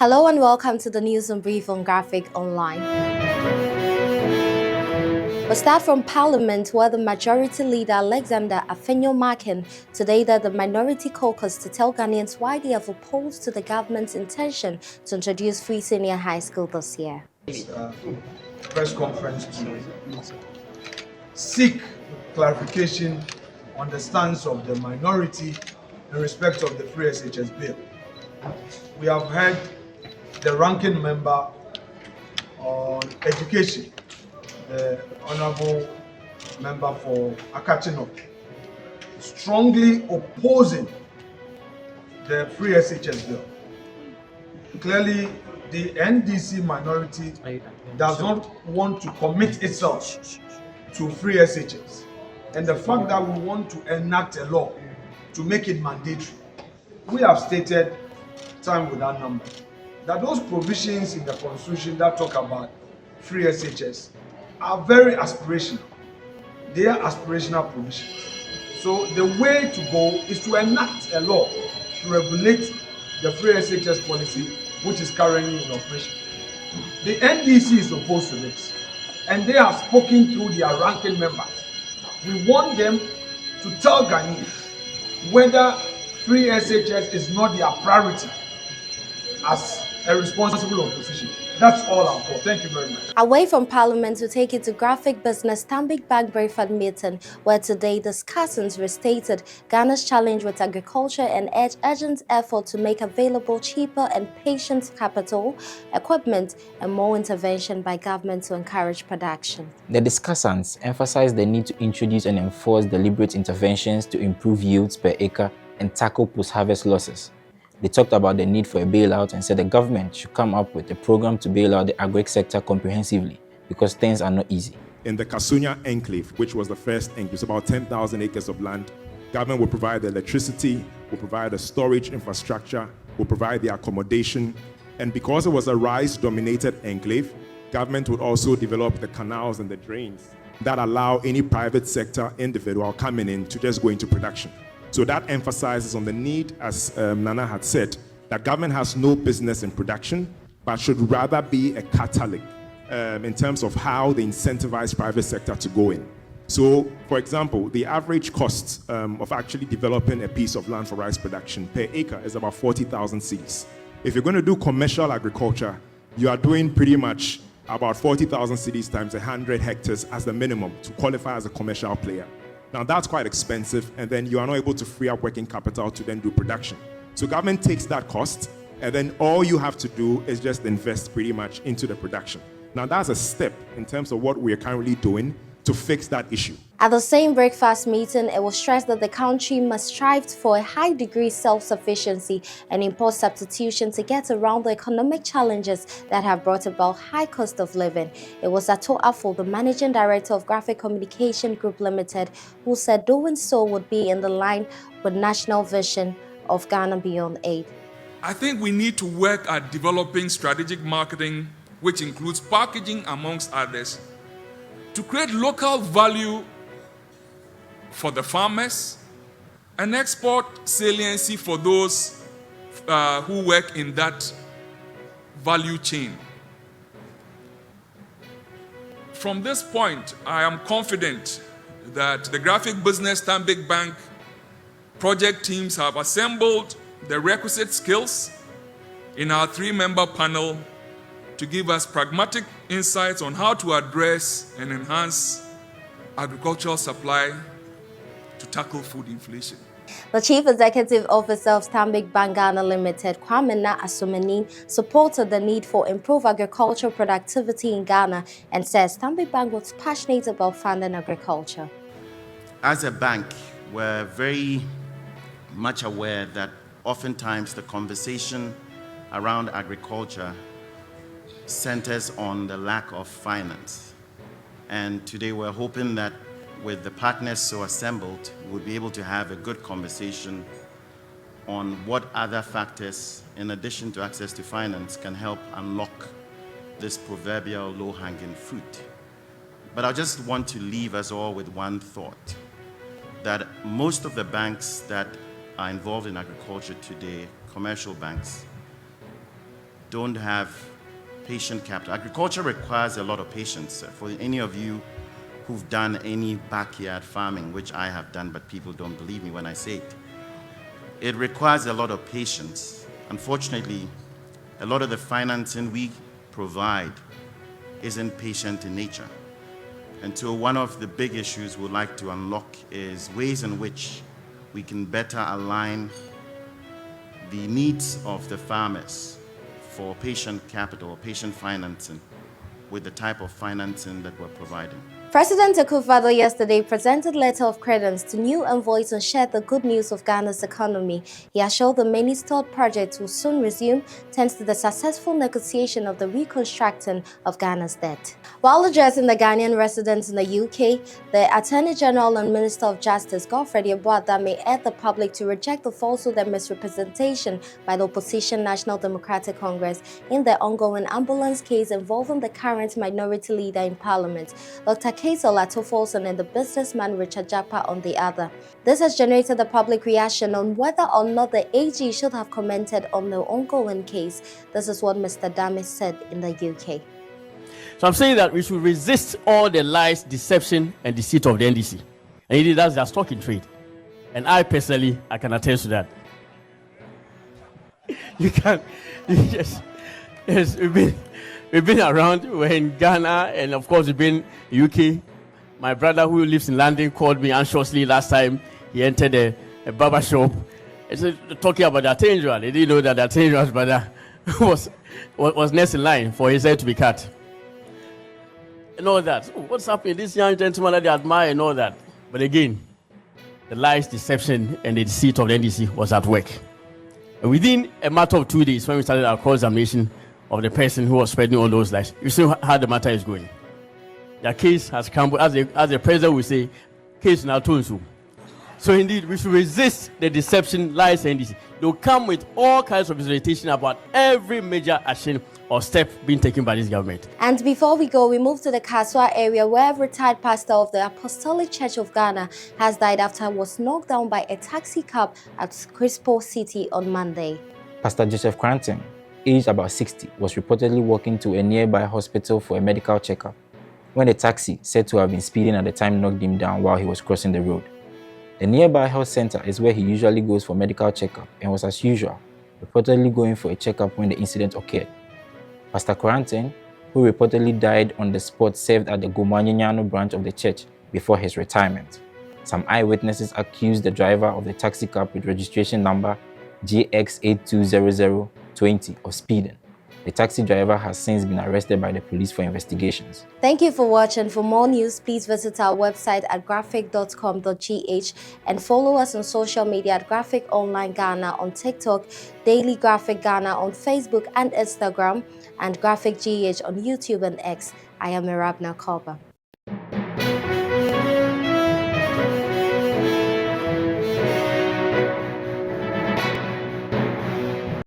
Hello and welcome to the News and Brief on Graphic Online. We start from Parliament, where the Majority Leader Alexander Afenyo-Markin today led the Minority Caucus to tell Ghanaians why they have opposed to the government's intention to introduce free senior high school this year. Press conference to seek clarification on the stance of the minority in respect of the free SHS bill. We have heard the ranking member on education, the Honorable Member for Akachino, strongly opposing the free SHS bill. Clearly, the NDC minority does not want to commit itself to free SHS. And the fact that we want to enact a law to make it mandatory, we have stated time without number that those provisions in the Constitution that talk about free SHS are very aspirational. They are aspirational provisions. So the way to go is to enact a law to regulate the free SHS policy, which is currently in operation. The NDC is opposed to this, and they have spoken through their ranking member. We want them to tell Ghanaians whether free SHS is not their priority as a responsible opposition. That's all I'll call. Thank you very much. Away from Parliament, we take it to Graphic Business Stanbic Bank Brayford meeting, where today discussants restated Ghana's challenge with agriculture and urged urgent effort to make available cheaper and patient capital, equipment, and more intervention by government to encourage production. The discussants emphasized the need to introduce and enforce deliberate interventions to improve yields per acre and tackle post-harvest losses. They talked about the need for a bailout and said the government should come up with a program to bail out the agri sector comprehensively because things are not easy. In the Kasunya enclave, which was the first enclave, it's about 10,000 acres of land, government will provide the electricity, will provide the storage infrastructure, will provide the accommodation. And because it was a rice-dominated enclave, government would also develop the canals and the drains that allow any private sector individual coming in to just go into production. So that emphasizes on the need, as Nana had said, that government has no business in production, but should rather be a catalyst in terms of how they incentivize private sector to go in. So, for example, the average cost of actually developing a piece of land for rice production per acre is about 40,000 cedis. If you're going to do commercial agriculture, you are doing pretty much about 40,000 cedis times 100 hectares as the minimum to qualify as a commercial player. Now that's quite expensive, and then you are not able to free up working capital to then do production. So government takes that cost, and then all you have to do is just invest pretty much into the production. Now that's a step in terms of what we are currently doing to fix that issue. At the same breakfast meeting, it was stressed that the country must strive for a high degree self-sufficiency and import substitution to get around the economic challenges that have brought about high cost of living. It was Ato Afo, the Managing Director of Graphic Communication Group Limited, who said doing so would be in the line with national vision of Ghana Beyond Aid. I think we need to work at developing strategic marketing, which includes packaging amongst others, to create local value for the farmers and export saliency for those who work in that value chain. From this point, I am confident that the Graphic Business Stanbic Bank project teams have assembled the requisite skills in our three-member panel to give us pragmatic insights on how to address and enhance agricultural supply to tackle food inflation. The Chief Executive Officer of Stanbic Bank Ghana Limited, Kwamena Asumani, supported the need for improved agricultural productivity in Ghana and says Stanbic Bank was passionate about funding agriculture. As a bank, we're very much aware that oftentimes the conversation around agriculture centers on the lack of finance. And today we're hoping that with the partners so assembled, we'll be able to have a good conversation on what other factors, in addition to access to finance, can help unlock this proverbial low-hanging fruit. But I just want to leave us all with one thought, that most of the banks that are involved in agriculture today, commercial banks, don't have patient capital. Agriculture requires a lot of patience. For any of you who've done any backyard farming, which I have done, but people don't believe me when I say it, it requires a lot of patience. Unfortunately, a lot of the financing we provide isn't patient in nature. And so one of the big issues we'd like to unlock is ways in which we can better align the needs of the farmers for patient capital, patient financing, with the type of financing that we're providing. President Akufo-Addo yesterday presented letter of credence to new envoys and shared the good news of Ghana's economy. He assured the many stalled projects will soon resume thanks to the successful negotiation of the reconstructing of Ghana's debt. While addressing the Ghanaian residents in the UK, the Attorney General and Minister of Justice Godfrey Adame urged the public to reject the falsehood and misrepresentation by the opposition National Democratic Congress in the ongoing ambulance case involving the current minority leader in Parliament, Dr. Case Olatofolson, and the businessman Richard Japa on the other. This has generated a public reaction on whether or not the AG should have commented on the ongoing case. This is what Mr. Adame said in the UK. So I'm saying that we should resist all the lies, deception, and deceit of the NDC. And indeed, that's their stock in trade. And I personally, I can attest to that. Yes, we've been around. We're in Ghana, and of course, we've been in UK. My brother who lives in London called me anxiously last time he entered a barber shop. He said, talking about the attorney general. They didn't know that the attorney general's brother was next in line for his head to be cut. And all that. So what's happening? This young gentleman that they admire and all that. But again, the lies, deception, and the deceit of the NDC was at work. And within a matter of 2 days, when we started our cross-examination of the person who was spreading all those lies, you see how the matter is going. Their case has crumbled, as the president will say, case now tunsu. So indeed, we should resist the deception, lies, and NDC. They'll come with all kinds of presentation about every major action or step being taken by this government. And before we go, we move to the Kaswa area where a retired pastor of the Apostolic Church of Ghana has died after he was knocked down by a taxi cab at Crispo City on Monday. Pastor Joseph Cranton, aged about 60, was reportedly walking to a nearby hospital for a medical checkup when the taxi, said to have been speeding at the time, knocked him down while he was crossing the road. The nearby health center is where he usually goes for medical checkup and was, as usual, reportedly going for a checkup when the incident occurred. Pastor Cranton, who reportedly died on the spot, served at the Gomanyanyano branch of the church before his retirement. Some eyewitnesses accused the driver of the taxi cab with registration number JX820020 of speeding. The taxi driver has since been arrested by the police for investigations. Thank you for watching. For more news, please visit our website at graphic.com.gh and follow us on social media at Graphic Online Ghana on TikTok, Daily Graphic Ghana on Facebook and Instagram, and Graphic GH on YouTube and X. I am Mirabna Koba.